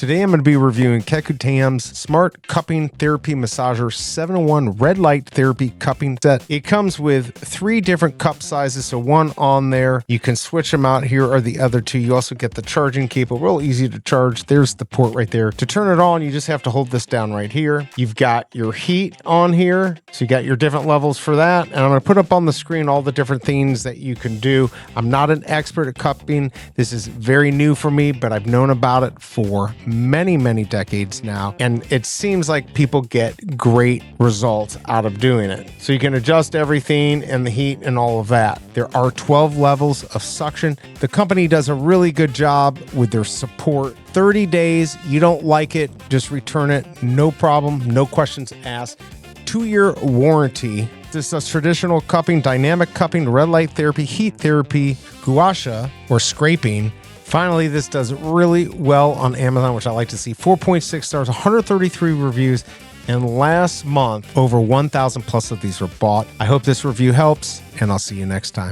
Today I'm going to be reviewing Cakoutamb's Smart Cupping Therapy Massager 7-in-1 Red Light Therapy Cupping Set. It comes with 3 different cup sizes, so one on there. You can switch them out. Here are the other 2. You also get the charging cable, real easy to charge. There's the port right there. To turn it on, you just have to hold this down right here. You've got your heat on here, so you got your different levels for that. And I'm going to put up on the screen all the different things that you can do. I'm not an expert at cupping. This is very new for me, but I've known about it for many decades now, and it seems like people get great results out of doing it. So you can adjust everything and the heat and all of that. There are 12 levels of suction. The company does a really good job with their support. 30 days, you don't like it, just return it, no problem, no questions asked. 2-year warranty. This is traditional cupping, dynamic cupping, red light therapy, heat therapy, gua sha or scraping. Finally, this does really well on Amazon, which I like to see. 4.6 stars, 133 reviews, and last month, over 1,000 plus of these were bought. I hope this review helps, and I'll see you next time.